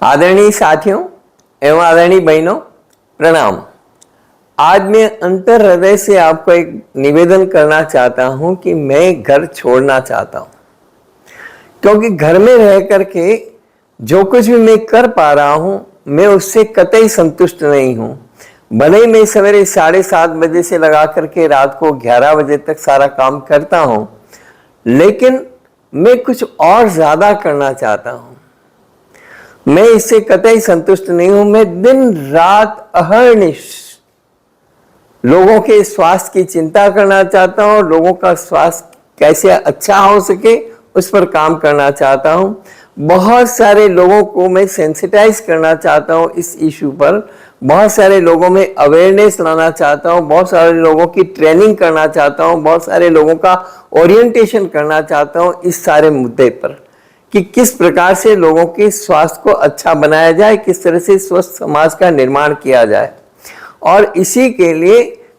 आदरणीय साथियों एवं आदरणीय बहनों, प्रणाम। आज मैं अंतर हृदय से आपको एक निवेदन करना चाहता हूं कि मैं घर छोड़ना चाहता हूं, क्योंकि घर में रह करके जो कुछ भी मैं कर पा रहा हूं मैं उससे कतई संतुष्ट नहीं हूं। भले ही मैं सवेरे 7:30 बजे से लगा करके रात को 11 बजे तक सारा काम करता हूं, लेकिन मैं कुछ और ज्यादा करना चाहता हूं। मैं इससे कतई संतुष्ट नहीं हूं। मैं दिन रात अहर्निश लोगों के स्वास्थ्य की चिंता करना चाहता हूं, लोगों का स्वास्थ्य कैसे अच्छा हो सके उस पर काम करना चाहता हूं। बहुत सारे लोगों को मैं सेंसिटाइज करना चाहता हूं इस इशू पर, बहुत सारे लोगों में अवेयरनेस लाना चाहता हूं, बहुत सारे लोगों की ट्रेनिंग करना चाहता हूं, बहुत सारे लोगों का ओरिएंटेशन करना चाहता हूं इस सारे मुद्दे पर कि किस प्रकार से लोगों के स्वास्थ्य को अच्छा बनाया जाए, किस तरह से स्वस्थ समाज का निर्माण किया जाए। और इसी के लिए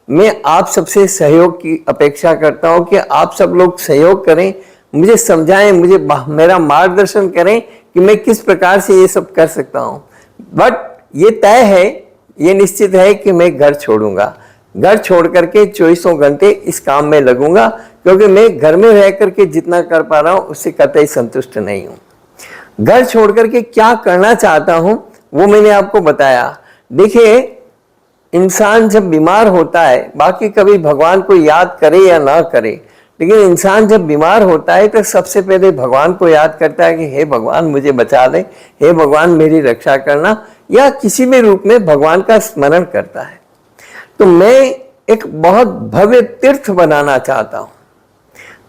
मैं आप सबसे सहयोग की अपेक्षा करता हूं कि आप सब लोग सहयोग करें, मुझे समझाएं, मेरा मार्गदर्शन करें कि मैं किस प्रकार से ये सब कर सकता हूं। बट ये तय है, ये निश्चित है कि मैं घर छोड़ूंगा। घर छोड़ करके 24 घंटे इस काम में लगूंगा, क्योंकि मैं घर में रह करके जितना कर पा रहा हूं उससे कतई संतुष्ट नहीं हूं। घर छोड़ करके क्या करना चाहता हूं वो मैंने आपको बताया। देखिए, इंसान जब बीमार होता है, बाकी कभी भगवान को याद करे या ना करे, लेकिन इंसान जब बीमार होता है तो सबसे पहले भगवान को याद करता है कि हे भगवान मुझे बचा ले, हे भगवान मेरी रक्षा करना, या किसी भी रूप में भगवान का स्मरण करता है। तो मैं एक बहुत भव्य तीर्थ बनाना चाहता हूं।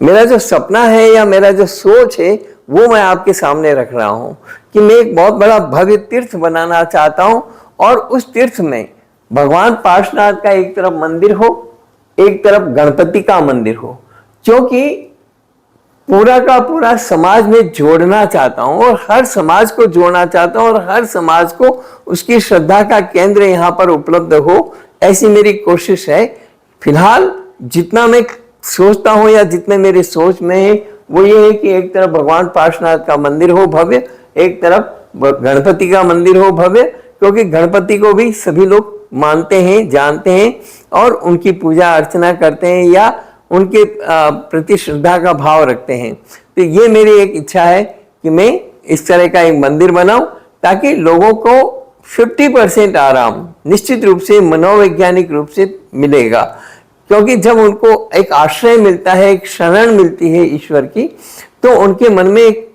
मेरा जो सपना है या मेरा जो सोच है वो मैं आपके सामने रख रहा हूं कि मैं एक बहुत बड़ा भव्य तीर्थ बनाना चाहता हूं, और उस तीर्थ में भगवान पार्श्वनाथ का एक तरफ मंदिर हो, एक तरफ गणपति का मंदिर हो, क्योंकि पूरा का पूरा समाज में जोड़ना चाहता हूं और हर समाज को जोड़ना चाहता हूं और हर समाज को उसकी श्रद्धा का केंद्र यहां पर उपलब्ध हो, ऐसी मेरी कोशिश है। फिलहाल जितना मैं सोचता हूं या जितने मेरे सोच में है वो ये है कि एक तरफ भगवान पार्श्वनाथ का मंदिर हो भव्य, एक तरफ गणपति का मंदिर हो भव्य, क्योंकि गणपति को भी सभी लोग मानते हैं, जानते हैं और उनकी पूजा अर्चना करते हैं या उनके प्रति श्रद्धा का भाव रखते हैं। तो ये मेरी एक इच्छा है कि मैं इस तरह का एक मंदिर बनाऊं, ताकि लोगों को 50% आराम निश्चित रूप से मनोवैज्ञानिक रूप से मिलेगा, क्योंकि जब उनको एक आश्रय मिलता है, एक शरण मिलती है ईश्वर की, तो उनके मन में एक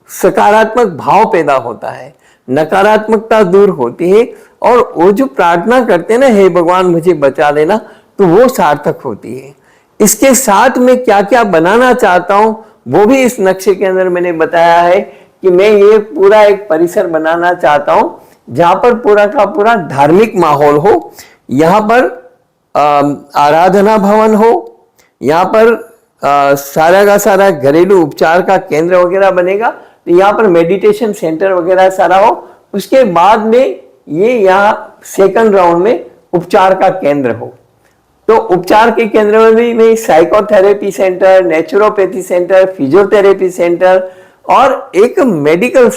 सकारात्मक भाव पैदा होता है, नकारात्मकता दूर होती है, और वो जो प्रार्थना करते हैं ना, हे भगवान मुझे बचा लेना, तो वो सार्थक होती है। इसके साथ में क्या क्या बनाना चाहता हूं वो भी इस नक्शे के अंदर मैंने बताया है कि मैं ये पूरा एक परिसर बनाना चाहता हूं जहां पर पूरा का पूरा धार्मिक माहौल हो, यहाँ पर आराधना भवन हो, यहाँ पर सारा का सारा घरेलू उपचार का केंद्र वगैरह बनेगा, तो यहाँ पर मेडिटेशन सेंटर वगैरह सारा हो। उसके बाद में ये यहाँ सेकंड राउंड में उपचार का केंद्र हो, तो उपचार के केंद्र में भी मैं psychotherapy centre, naturopathy centre, physiotherapy centre और एक मेडिकल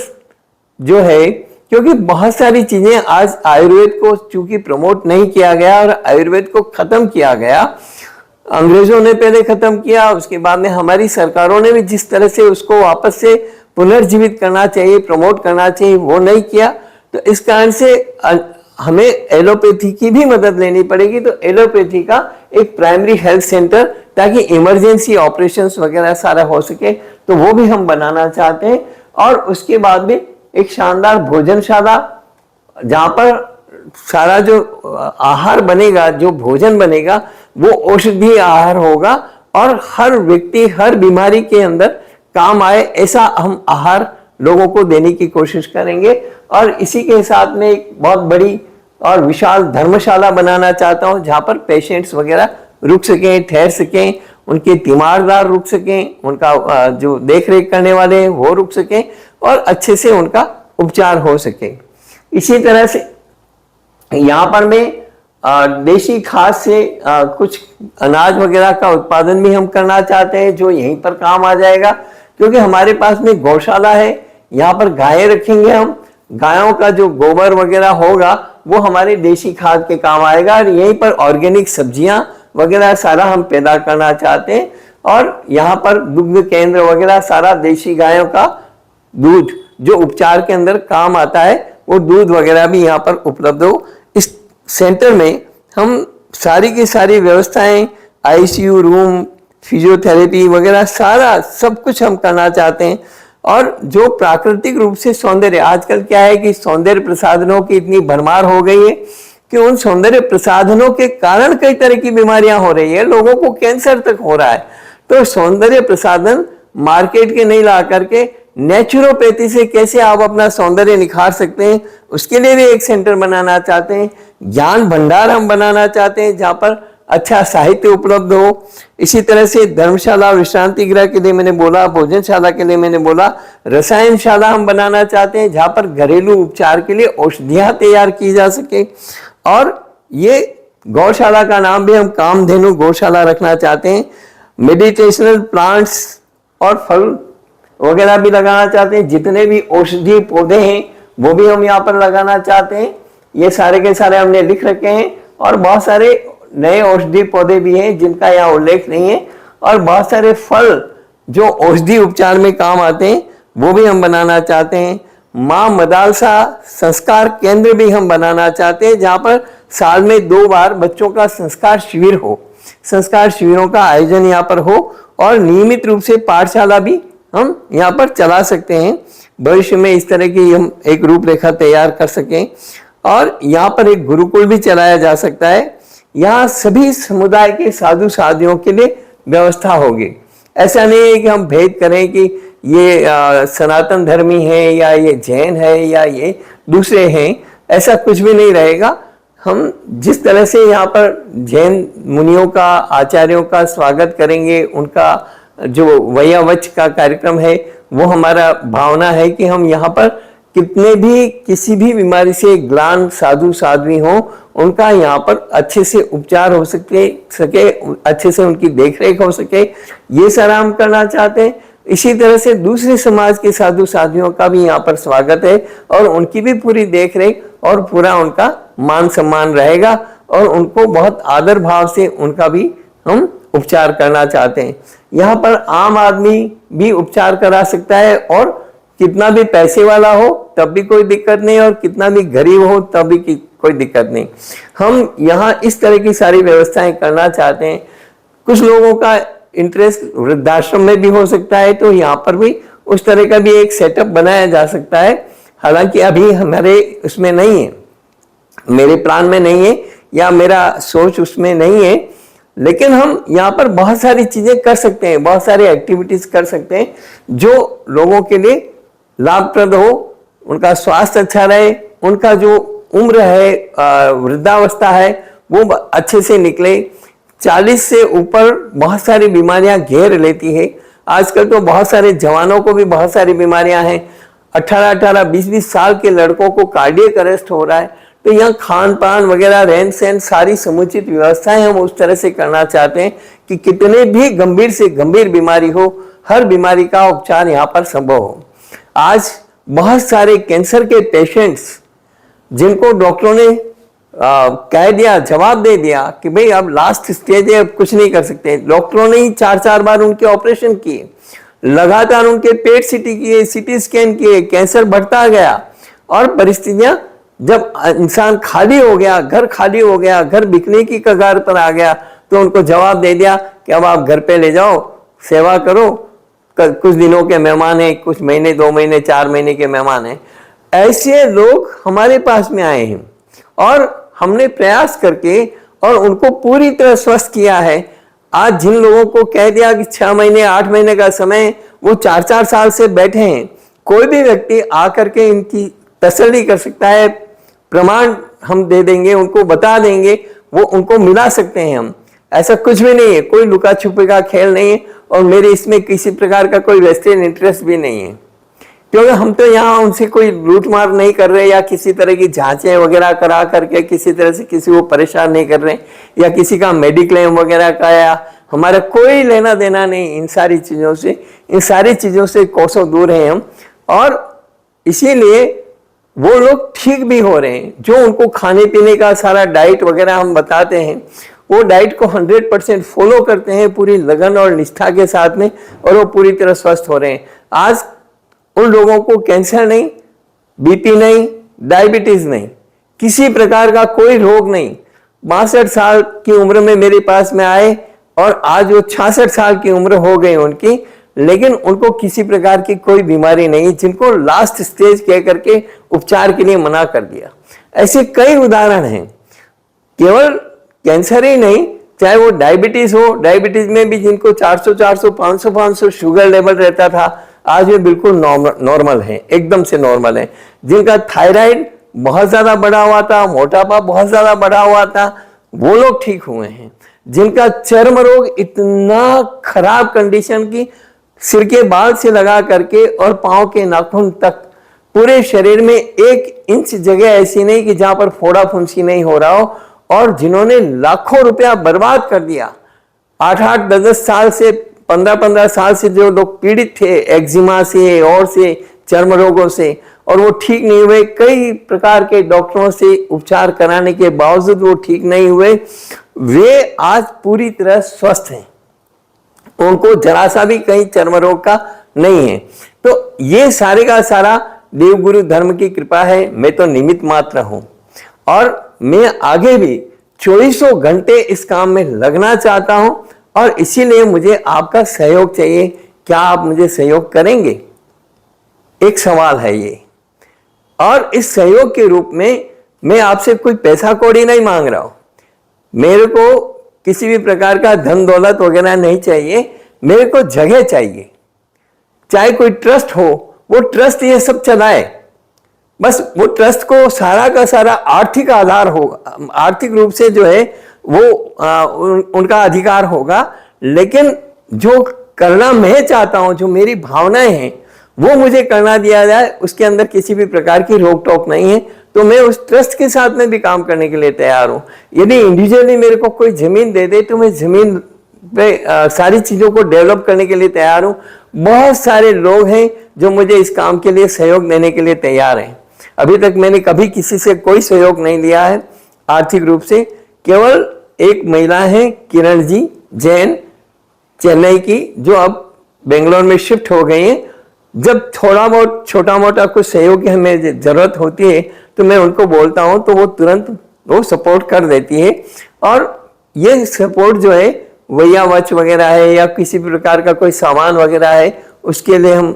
जो है, क्योंकि बहुत सारी चीजें आज आयुर्वेद को चूंकि प्रमोट नहीं किया गया और आयुर्वेद को खत्म किया गया, अंग्रेजों ने पहले खत्म किया, उसके बाद में हमारी सरकारों ने भी जिस तरह से उसको वापस से पुनर्जीवित करना चाहिए, प्रमोट करना चाहिए, वो नहीं किया। तो इस कारण से हमें एलोपैथी की भी मदद लेनी पड़ेगी। तो एलोपैथी का एक प्राइमरी हेल्थ सेंटर, ताकि इमरजेंसी ऑपरेशंस वगैरह सारा हो सके, तो वो भी हम बनाना चाहते हैं। और उसके बाद में एक शानदार भोजनशाला, जहां पर सारा जो आहार बनेगा, जो भोजन बनेगा, वो औषधीय आहार होगा और हर व्यक्ति हर बीमारी के अंदर काम आए, ऐसा हम आहार लोगों को देने की कोशिश करेंगे। और इसी के साथ में एक बहुत बड़ी और विशाल धर्मशाला बनाना चाहता हूं, जहां पर पेशेंट्स वगैरह रुक सकें, ठहर सकें, उनके तीमारदार रुक सकें, उनका जो देख रेख करने वाले हैं वो रुक सकें और अच्छे से उनका उपचार हो सके। इसी तरह से यहाँ पर मैं देशी खाद से कुछ अनाज वगैरह का उत्पादन भी हम करना चाहते हैं, जो यहीं पर काम आ जाएगा, क्योंकि हमारे पास में गौशाला है, यहाँ पर गायें रखेंगे हम, गायों का जो गोबर वगैरह होगा वो हमारे देशी खाद के काम आएगा, और यहीं पर ऑर्गेनिक सब्जियां वगैरह सारा हम पैदा करना चाहते हैं। और यहाँ पर दुग्ध केंद्र वगैरह सारा देशी गायों का दूध जो उपचार के अंदर काम आता है वो दूध वगैरह भी यहाँ पर उपलब्ध हो। इस सेंटर में हम सारी की सारी व्यवस्थाएं, आईसीयू रूम, फिजियोथेरेपी वगैरह सारा सब कुछ हम करना चाहते हैं। और जो प्राकृतिक रूप से सौंदर्य, आजकल क्या है कि सौंदर्य प्रसाधनों की इतनी भरमार हो गई है कि उन सौंदर्य प्रसाधनों के कारण कई तरह की बीमारियां हो रही है, लोगों को कैंसर तक हो रहा है। तो सौंदर्य प्रसाधन मार्केट के नहीं ला करके नेचुरोपैथी से कैसे आप अपना सौंदर्य निखार सकते हैं, उसके लिए भी एक सेंटर बनाना चाहते हैं। ज्ञान भंडार हम बनाना चाहते हैं जहाँ पर अच्छा साहित्य उपलब्ध हो। इसी तरह से धर्मशाला, विश्रांति गृह के लिए मैंने बोला, भोजनशाला के लिए मैंने बोला, रसायनशाला हम बनाना चाहते हैं जहाँ पर घरेलू उपचार के लिए औषधियाँ तैयार की जा सके। और ये गौशाला का नाम भी हम कामधेनु गौशाला रखना चाहते हैं। मेडिटेशनल प्लांट्स और फल वगैरह भी लगाना चाहते हैं। जितने भी औषधीय पौधे हैं वो भी हम यहाँ पर लगाना चाहते हैं। ये सारे के सारे हमने लिख रखे हैं। और बहुत सारे नए औषधीय पौधे भी हैं जिनका यहाँ उल्लेख नहीं है। और बहुत सारे फल जो औषधि उपचार में काम आते हैं वो भी हम बनाना चाहते हैं। माँ मदालसा संस्कार केंद्र भी हम बनाना चाहते हैं जहाँ पर साल में 2 बार बच्चों का संस्कार शिविर हो, संस्कार शिविरों का आयोजन यहाँ पर हो। और नियमित रूप से पाठशाला भी हम यहाँ पर चला सकते हैं। भविष्य में इस तरह की हम एक रूपरेखा तैयार कर सकें। और यहाँ पर एक गुरुकुल भी चलाया जा सकता है। यहाँ सभी समुदाय के साधु साधियों के लिए व्यवस्था होगी। ऐसा नहीं है कि हम भेद करें कि ये सनातन धर्मी है या ये जैन है या ये दूसरे हैं, ऐसा कुछ भी नहीं रहेगा। हम जिस तरह से यहाँ पर जैन मुनियों का, आचार्यों का स्वागत करेंगे, उनका जो वयावच का कार्यक्रम है वो हमारा भावना है कि हम यहाँ पर कितने भी किसी भी बीमारी से ग्लान साधु साध्वी हो उनका यहाँ पर अच्छे से उपचार हो सके अच्छे से उनकी देखरेख हो सके, ये सारा हम करना चाहते हैं। इसी तरह से दूसरे समाज के साधु साधियों का भी यहाँ पर स्वागत है और उनकी भी पूरी देखरेख और पूरा उनका मान सम्मान रहेगा और उनको बहुत आदर भाव से उनका भी हम उपचार करना चाहते हैं। यहाँ पर आम आदमी भी उपचार करा सकता है और कितना भी पैसे वाला हो तब भी कोई दिक्कत नहीं और कितना भी गरीब हो तब भी कोई दिक्कत नहीं। हम यहाँ इस तरह की सारी व्यवस्थाएं करना चाहते हैं। कुछ लोगों का इंटरेस्ट वृद्धाश्रम में भी हो सकता है, तो यहाँ पर भी उस तरह का भी एक सेटअप बनाया जा सकता है। हालांकि अभी हमारे उसमें नहीं है, मेरे प्लान में नहीं है या मेरा सोच उसमें नहीं है, लेकिन हम यहाँ पर बहुत सारी चीजें कर सकते हैं, बहुत सारी एक्टिविटीज कर सकते हैं जो लोगों के लिए लाभप्रद हो, उनका स्वास्थ्य अच्छा रहे, उनका जो उम्र है, वृद्धावस्था है वो अच्छे से निकले। 40 से ऊपर बहुत सारी बीमारियां घेर लेती है। आजकल तो बहुत सारे जवानों को भी बहुत सारी बीमारियां हैं। 18-18, 20-20 साल के लड़कों को कार्डियक अरेस्ट हो रहा है। तो यहाँ खान पान वगैरह, रहन सहन, सारी समुचित व्यवस्थाएं हम उस तरह से करना चाहते हैं कि कितने भी गंभीर से गंभीर बीमारी हो, हर बीमारी का उपचार यहाँ पर संभव हो। आज बहुत सारे कैंसर के पेशेंट्स जिनको डॉक्टरों ने कह दिया, जवाब दे दिया कि भाई अब लास्ट स्टेज है, अब कुछ नहीं कर सकते, डॉक्टरों ने ही 4-4 बार उनके ऑपरेशन किए, लगातार उनके पेट सीटी किए, सीटी स्कैन किए, कैंसर बढ़ता गया और परिस्थितियां जब इंसान खाली हो गया, घर खाली हो गया, घर बिकने की कगार पर आ गया, तो उनको जवाब दे दिया कि अब आप घर पे ले जाओ, सेवा करो, कुछ दिनों के मेहमान हैं, कुछ महीने, 2 महीने, 4 महीने के मेहमान हैं। ऐसे लोग हमारे पास में आए हैं और हमने प्रयास करके और उनको पूरी तरह स्वस्थ किया है। आज जिन लोगों को कह दिया कि 6 महीने 8 महीने का समय, वो 4-4 साल से बैठे हैं। कोई भी व्यक्ति आकर के इनकी तसल्ली कर सकता है, प्रमाण हम दे देंगे, उनको बता देंगे, वो उनको मिला सकते हैं हम। ऐसा कुछ भी नहीं है, कोई लुका छुपे का खेल नहीं है और मेरे इसमें किसी प्रकार का कोई वेस्टेड इंटरेस्ट भी नहीं है, क्योंकि हम तो यहाँ उनसे कोई लूट मार नहीं कर रहे या किसी तरह की जांचें वगैरह करा करके किसी तरह से किसी को परेशान नहीं कर रहे या किसी का मेडिक्लेम वगैरह का, या हमारा कोई लेना देना नहीं इन सारी चीज़ों से। इन सारी चीज़ों से कोसों दूर हैं हम। और इसीलिए वो लोग ठीक भी हो रहे हैं। जो उनको खाने पीने का सारा डाइट वगैरह हम बताते हैं, वो डाइट को 100% फॉलो करते हैं पूरी लगन और निष्ठा के साथ में, और वो पूरी तरह स्वस्थ हो रहे हैं। आज उन लोगों को कैंसर नहीं, बीपी नहीं, डायबिटीज नहीं, किसी प्रकार का कोई रोग नहीं। 62 साल की उम्र में मेरे पास में आए और आज वो 66 साल की उम्र हो गई उनकी, लेकिन उनको किसी प्रकार की कोई बीमारी नहीं, जिनको लास्ट स्टेज कह करके उपचार के लिए मना कर दिया। ऐसे कई उदाहरण हैं। केवल कैंसर ही नहीं, चाहे वो डायबिटीज हो, डायबिटीज में भी जिनको 400 400 500 500 शुगर लेवल रहता था, आज वे बिल्कुल नॉर्मल हैं, एकदम से नॉर्मल हैं। जिनका थायराइड बहुत ज्यादा बढ़ा हुआ था, मोटापा बहुत ज्यादा बढ़ा हुआ था, वो लोग ठीक हुए हैं। जिनका चर्म रोग इतना खराब कंडीशन की, सिर के बाल से लगा करके और पांव के नाखून तक पूरे शरीर में 1 इंच जगह ऐसी नहीं कि जहां पर फोड़ा फुंसी नहीं हो रहा हो, और जिन्होंने लाखों रुपया बर्बाद कर दिया, 8-8 10 साल से 15-15 साल से जो लोग पीड़ित थे एक्जिमा से और से चर्म रोगों से, और वो ठीक नहीं हुए, कई प्रकार के डॉक्टरों से उपचार कराने के बावजूद वो ठीक नहीं हुए, वे आज पूरी तरह स्वस्थ हैं। उनको जरा सा भी कहीं चर्म रोग का नहीं है। तो ये सारे का सारा देवगुरु धर्म की कृपा है। मैं तो निमित्त मात्र हूं, और मैं आगे भी 24 घंटे इस काम में लगना चाहता हूं, और इसीलिए मुझे आपका सहयोग चाहिए। क्या आप मुझे सहयोग करेंगे? एक सवाल है ये। और इस सहयोग के रूप में मैं आपसे कोई पैसा कौड़ी नहीं मांग रहा हूं। मेरे को किसी भी प्रकार का धन दौलत वगैरह नहीं चाहिए। मेरे को जगह चाहिए। चाहे कोई ट्रस्ट हो, वो ट्रस्ट ये सब चलाए, बस वो ट्रस्ट को सारा का सारा आर्थिक आधार होगा, आर्थिक रूप से जो है वो उनका अधिकार होगा। लेकिन जो करना मैं चाहता हूं, जो मेरी भावनाएं हैं, वो मुझे करना दिया जाए, उसके अंदर किसी भी प्रकार की रोक टोक नहीं है। तो मैं उस ट्रस्ट के साथ में भी काम करने के लिए तैयार हूं। यदि इंडिविजुअली मेरे को कोई जमीन दे दे तो मैं जमीन पे सारी चीजों को डेवलप करने के लिए तैयार हूं। बहुत सारे लोग हैं जो मुझे इस काम के लिए सहयोग देने के लिए तैयार हैं। अभी तक मैंने कभी किसी से कोई सहयोग नहीं लिया है आर्थिक रूप से। केवल एक महिला है, किरण जी जैन, चेन्नई की, जो अब बेंगलोर में शिफ्ट हो गई हैं। जब थोड़ा बहुत छोटा मोटा कुछ सहयोग की हमें जरूरत होती है तो मैं उनको बोलता हूं, तो वो तुरंत वो सपोर्ट कर देती है। और ये सपोर्ट जो है वैया वच वगैरह है या किसी भी प्रकार का कोई सामान वगैरह है, उसके लिए हम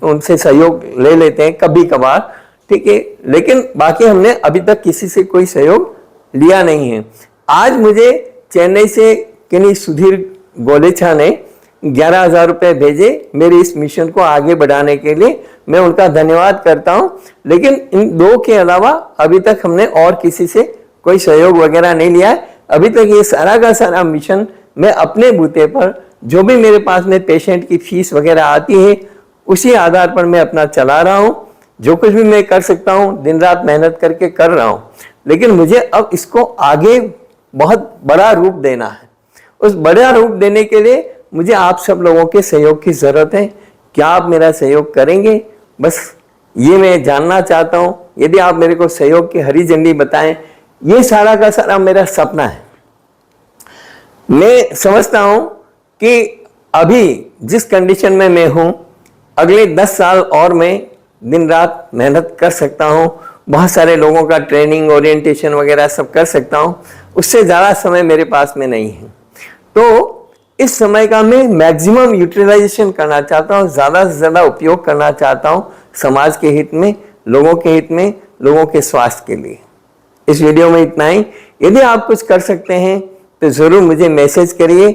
उनसे सहयोग ले लेते हैं कभी कभार, ठीक है। लेकिन बाकी हमने अभी तक किसी से कोई सहयोग लिया नहीं है। आज मुझे चेन्नई से किन्हीं सुधीर गोलेछा ने 11,000 रुपए भेजे मेरे इस मिशन को आगे बढ़ाने के लिए। मैं उनका धन्यवाद करता हूं। लेकिन इन दो के अलावा अभी तक हमने और किसी से कोई सहयोग वगैरह नहीं लिया है। अभी तक ये सारा का सारा मिशन मैं अपने बूते पर, जो भी मेरे पास में पेशेंट की फीस वगैरह आती है, उसी आधार पर मैं अपना चला रहा हूं। जो कुछ भी मैं कर सकता हूं दिन रात मेहनत करके कर रहा हूं। लेकिन मुझे अब इसको आगे बहुत बड़ा रूप देना है। उस बड़ा रूप देने के लिए मुझे आप सब लोगों के सहयोग की जरूरत है। क्या आप मेरा सहयोग करेंगे? बस ये मैं जानना चाहता हूं। यदि आप मेरे को सहयोग की हरी झंडी बताएं, ये सारा का सारा मेरा सपना है। मैं समझता हूं कि अभी जिस कंडीशन में मैं हूं, अगले 10 साल और मैं दिन रात मेहनत कर सकता हूं। बहुत सारे लोगों का ट्रेनिंग, ओरिएंटेशन वगैरह सब कर सकता हूं। उससे ज़्यादा समय मेरे पास में नहीं है। तो इस समय का मैं मैक्सिमम यूटिलाइजेशन करना चाहता हूं, ज़्यादा से ज़्यादा उपयोग करना चाहता हूं समाज के हित में, लोगों के हित में, लोगों के स्वास्थ्य के लिए। इस वीडियो में इतना ही। यदि आप कुछ कर सकते हैं तो ज़रूर मुझे मैसेज करिए।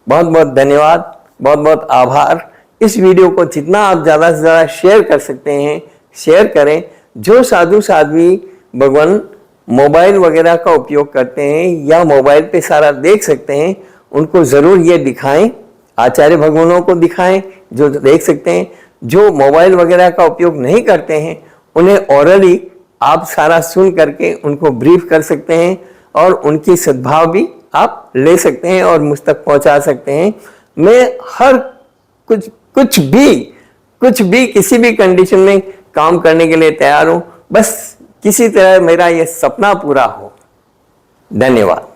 बहुत बहुत धन्यवाद, बहुत बहुत आभार। इस वीडियो को जितना आप ज़्यादा से ज़्यादा शेयर कर सकते हैं शेयर करें। जो साधु साध्वी भगवान मोबाइल वगैरह का उपयोग करते हैं या मोबाइल पे सारा देख सकते हैं, उनको ज़रूर ये दिखाएं, आचार्य भगवानों को दिखाएं जो देख सकते हैं। जो मोबाइल वगैरह का उपयोग नहीं करते हैं, उन्हें ओरली आप सारा सुन करके उनको ब्रीफ कर सकते हैं और उनकी सद्भाव भी आप ले सकते हैं और मुझ तक पहुंचा सकते हैं। मैं हर कुछ भी किसी भी कंडीशन में काम करने के लिए तैयार हूं। बस किसी तरह मेरा ये सपना पूरा हो। धन्यवाद।